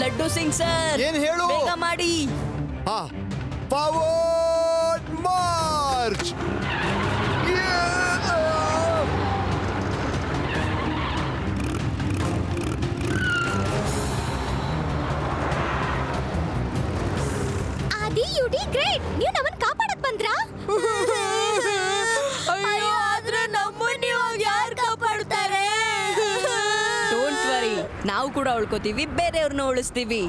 Laddu Singh sir, ಏನ್ ಹೇಳು? ಬೇಗ ಮಾಡಿ. Forward March. Adi you D great. ನೀವು ನಮ್ಮನ್ನ ಕಾಪಾಡಕ್ ಬಂದ್ರಾ? ಅಯ್ಯೋ, ಆದ್ರೆ ನಮ್ಮನ್ನ ಇವಾಗ ಯಾರು ಕಾಪಾಡ್ತಾರೆ? ಡೋಂಟ್ ವರಿ, ನಾವು ಕೂಡ ಉಳ್ಕೋತೀವಿ, ಬೇರೆಯವ್ರನ್ನ ಉಳಿಸ್ತೀವಿ.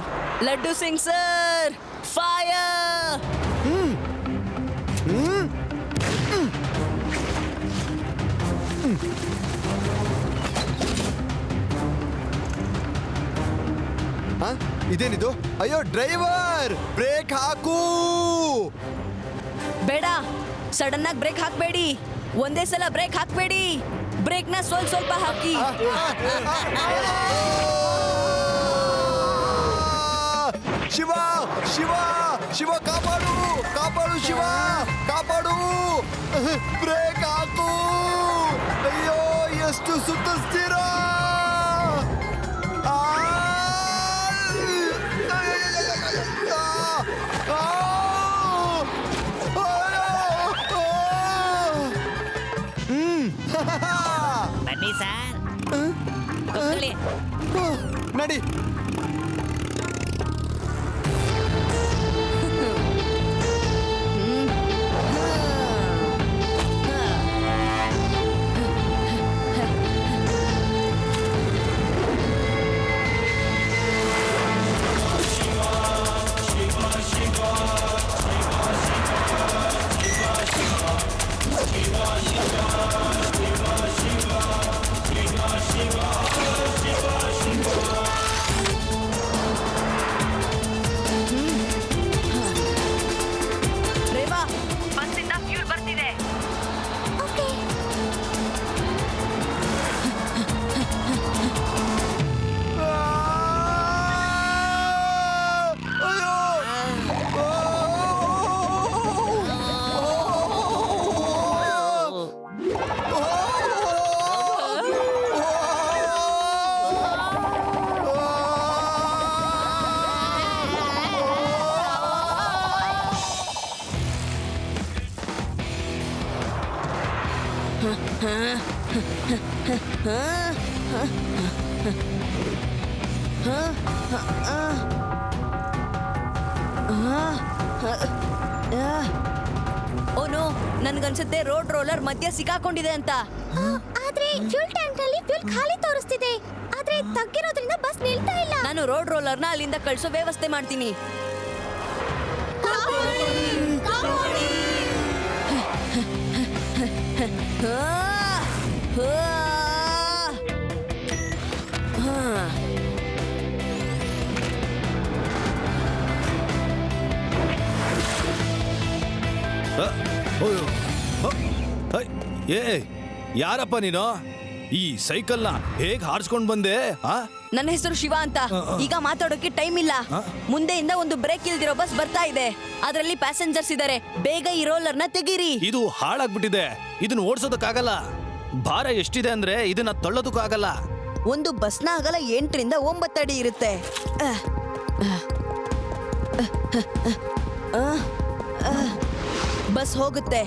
Laddu Singh sir, fire! ಇದೇನಿದು? ಅಯ್ಯೋ ಡ್ರೈವರ್, ಬ್ರೇಕ್ ಹಾಕು. ಬೇಡ, ಸಡನ್ ಆಗಿ ಬ್ರೇಕ್ ಹಾಕ್ಬೇಡಿ. ಒಂದೇ ಸಲ ಬ್ರೇಕ್ ಹಾಕ್ಬೇಡಿ. ಬ್ರೇಕ್ ನ ಸ್ವಲ್ಪ ಹಾಕಿ. ಶಿವ ಶಿವ ಶಿವ, ಕಾಪಾಡು ಕಾಪಾಡು, ಶಿವ ಕಾಪಾಡು. ಬ್ರೇಕ್ ಹಾಕು. ಅಯ್ಯೋ, ಎಷ್ಟು ಸುತ್ತಿಸ್ತೀರಾ? ಬನ್ನಿ ಸರ್, ನಡಿ. ರೇವಾ, ಬಸ್ಸಿಂದ ಫ್ಯೂಲ್ ಬರ್ತಿದೆ. ಓನೋ, ನನ್ಗನ್ಸುತ್ತೆ ರೋಡ್ ರೋಲರ್ ಮಧ್ಯ ಸಿಕ್ಕಾಕೊಂಡಿದೆ ಅಂತ. ಆದ್ರೆ ಫ್ಯೂಲ್ ಟ್ಯಾಂಕ್ ನಲ್ಲಿ ಫ್ಯೂಲ್ ಖಾಲಿ ತೋರಿಸ್ತಿದೆ. ಆದ್ರೆ ತಗ್ಗಿರೋದ್ರಿಂದ ಬಸ್ ನಿಲ್ತಾ ಇಲ್ಲ. ನಾನು ರೋಡ್ ರೋಲರ್ನ ಅಲ್ಲಿಂದ ಕಳ್ಸೋ ವ್ಯವಸ್ಥೆ ಮಾಡ್ತೀನಿ. ಏ, ಯಾರಪ್ಪ ನೀನು? ಈ ಸೈಕಲ್ನ ಹೇಗ್ ಹಾರಿಸ್ಕೊಂಡ್ ಬಂದೆ? ನನ್ನ ಹೆಸರು ಶಿವ ಅಂತ. ಈಗ ಮಾತಾಡೋಕೆ ಟೈಮ್ ಇಲ್ಲ. ಮುಂದೆಯಿಂದ ಒಂದು ಬ್ರೇಕ್ ಇಲ್ದಿರೋ ಬಸ್ ಬರ್ತಾ ಇದೆ. ಅದರಲ್ಲಿ ಪ್ಯಾಸೆಂಜರ್ಸ್ ಇದ್ದಾರೆ. ಬೇಗ ಈ ರೋಲರ್ನ ತೆಗೀರಿ. ಇದು ಹಾಳಾಗ್ಬಿಟ್ಟಿದೆ. ಇದನ್ನ ಓಡಿಸೋದಕ್ಕಾಗಲ್ಲ. ಭಾರ ಎಷ್ಟಿದೆ ಅಂದ್ರೆ ಇದನ್ನ ತಳ್ಳೋದಕ್ಕೂ ಆಗಲ್ಲ. ಒಂದು ಬಸ್ನ ಅಗಲ 8 ರಿಂದ 9 ಅಡಿ ಇರುತ್ತೆ. ಬಸ್ ಹೋಗುತ್ತೆ,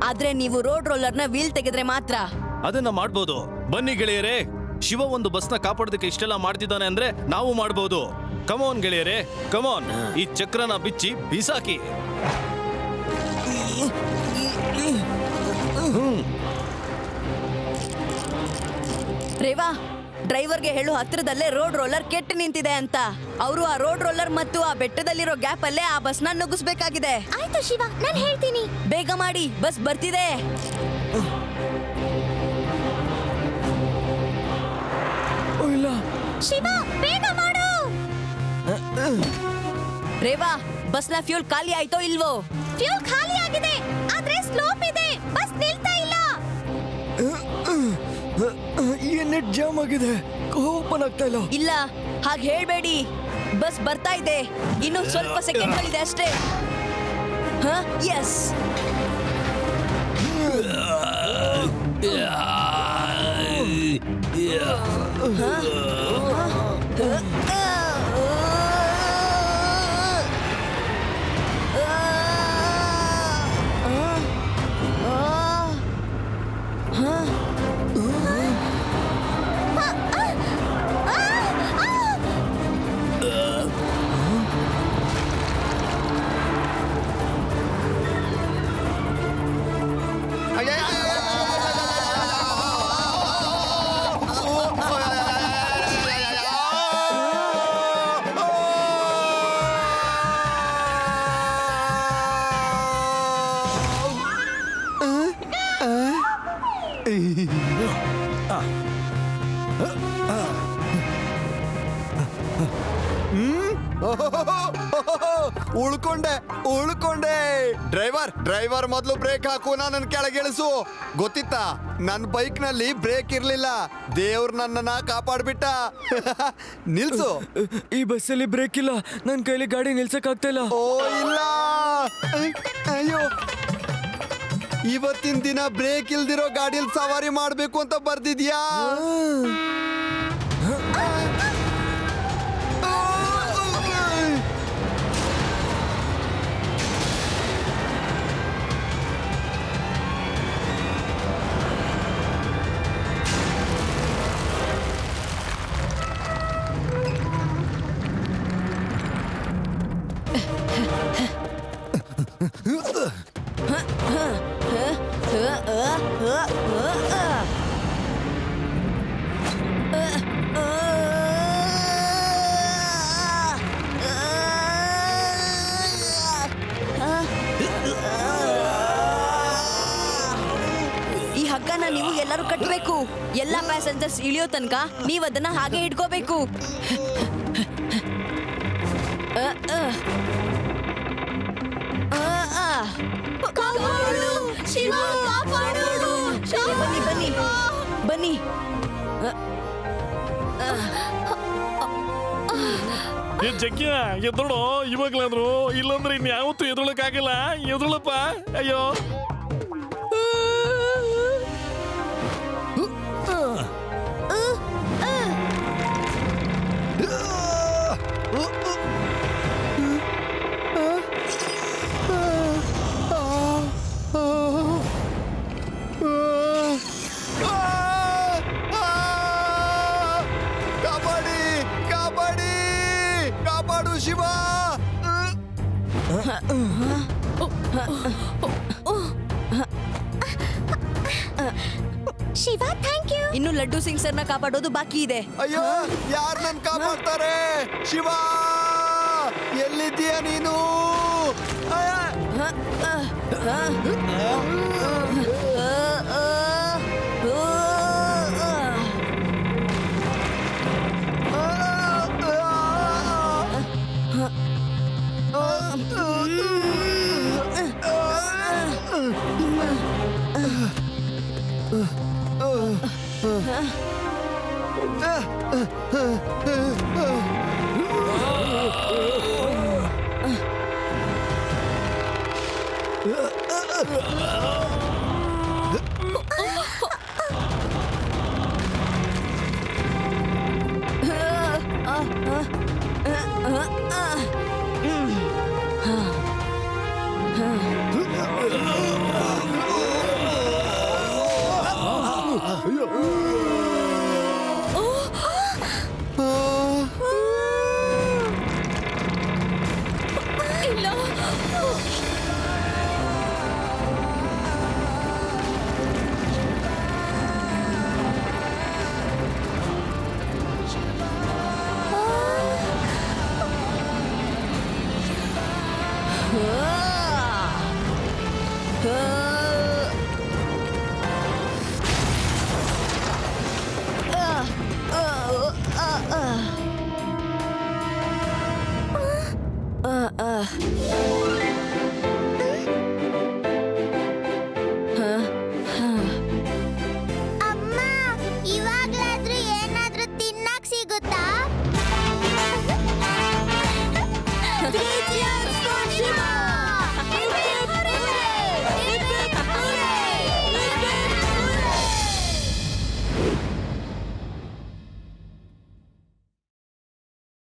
ಆದ್ರೆ ನೀವು ರೋಡ್ ರೋಲರ್ನ ವೀಲ್ ತೆಗೆದ್ರೆ ಮಾತ್ರ. ಅದನ್ನ ಮಾಡ್ಬೋದು. ಬನ್ನಿ ಗೆಳೆಯರೇ, ಶಿವ ಒಂದು ಬಸ್ನ ಕಾಪಾಡೋದಕ್ಕೆ ಇಷ್ಟೆಲ್ಲ ಮಾಡ್ತಿದ್ದಾನೆ ಅಂದ್ರೆ ನಾವು ಮಾಡ್ಬೋದು. ಕಮೋನ್ ಗೆಳೆಯರೇ, ಕಮೋನ್. ಈ ಚಕ್ರನ ಬಿಚ್ಚಿ ಬಿಸಾಕಿ. ರೇವಾ, ಡ್ರೈವರ್ಗೆ ಹೇಳು ಹತ್ರದಲ್ಲೇ ರೋಡ್ ರೋಲರ್ ಕೆಟ್ಟು ನಿಂತಿದೆ ಅಂತ. ಅವರು ಆ ರೋಡ್ ರೋಲರ್ ಮತ್ತು ಆ ಬೆಟ್ಟದಲ್ಲಿರೋ ಗ್ಯಾಪ್ ಅಲ್ಲೇ ಆ ಬಸ್ನ ನುಗ್ಗಿಸ್ಬೇಕಾಗಿದೆ. ಆಯ್ತು ಶಿವ, ನಾನು ಹೇಳ್ತೀನಿ. ಬೇಗ ಮಾಡಿ, ಬಸ್ ಬರ್ತಿದೆ. ಶಿವ, ಬೇಗ ಮಾಡು. ರೇವಾ, ಬಸ್ನ ಫ್ಯೂಲ್ ಖಾಲಿ ಆಯ್ತೋ ಇಲ್ವೋ? ಫ್ಯೂಲ್ ಖಾಲಿ ಆಗಿದೆ, ಆದ್ರೆ ಸ್ಲೋಪ್ ಇದೆ. ಬಸ್ ನಿಲ್ತಾ ಇಲ್ಲ. ನೆಟ್ ಜಾಮ್ ಆಗಿದೆ, ಓಪನ್ ಆಗ್ತಾ ಇಲ್ಲ. ಇಲ್ಲ, ಹಾಗೆ ಹೇಳ್ಬೇಡಿ. ಬಸ್ ಬರ್ತಾ ಇದೆ. ಇನ್ನು ಸ್ವಲ್ಪ ಸೆಕೆಂಡ್ಗಳಿದೆ ಅಷ್ಟೇ. ಎಸ್. ಉಳ್ಕೊಂಡೆ ಉಳ್ಕೊಂಡೆ. ಡ್ರೈವರ್ ಮೊದಲು ಬ್ರೇಕ್ ಹಾಕು, ನನ್ನ ಕೆಳಗಿಳಿಸು. ಗೊತ್ತಿತ್ತಾ, ನನ್ನ ಬೈಕ್ ನಲ್ಲಿ ಬ್ರೇಕ್ ಇರ್ಲಿಲ್ಲ. ದೇವ್ರು ನನ್ನನ್ನ ಕಾಪಾಡ್ಬಿಟ್ಟ. ನಿಲ್ಸು. ಈ ಬಸ್ಸಲ್ಲಿ ಬ್ರೇಕ್ ಇಲ್ಲ, ನನ್ನ ಕೈಲಿ ಗಾಡಿ ನಿಲ್ಸಕ್ ಆಗ್ತಾ ಇಲ್ಲ. ಓ ಇಲ್ಲ, ಅಯ್ಯೋ, ಇವತ್ತಿನ ದಿನ ಬ್ರೇಕ್ ಇಲ್ದಿರೋ ಗಾಡಿಯಲ್ಲಿ ಸವಾರಿ ಮಾಡ್ಬೇಕು ಅಂತ ಬರ್ದಿದ್ಯಾ? ಈ ಹಗ್ಗನ ನೀವು ಎಲ್ಲರೂ ಕಟ್ಟಬೇಕು. ಎಲ್ಲ ಪ್ಯಾಸೆಂಜರ್ಸ್ ಇಳಿಯೋ ತನಕ ನೀವು ಅದನ್ನ ಹಾಗೆ ಇಟ್ಕೋಬೇಕು. ಬನ್ನಿ ಬನ್ನಿ ಬನ್ನಿ. ಜಗ್ಗಿಯ ಎದ್ದಳು ಇವಾಗ್ಲಾದ್ರು, ಇಲ್ಲಾಂದ್ರೆ ಇನ್ಯಾವತ್ತೂ ಎದುಳಕ್ಕಾಗಲ್ಲ. ಎದುಳಪ್ಪ. ಅಯ್ಯೋ, ಕಾಪಾಡಿ ಕಾಪಾಡಿ ಕಾಪಾಡು ಶಿವ. Shiva, thank you. ಇನ್ನು ಲಡ್ಡು ಸಿಂಗ್ ಸರ್ನ ಕಾಪಾಡೋದು ಬಾಕಿ ಇದೆ. ಅಯ್ಯೋ, ಯಾರು ನನ್ ಕಾಪಾಡ್ತಾರೆ? ಶಿವ, ಎಲ್ಲಿದ್ದೀಯ ನೀನು?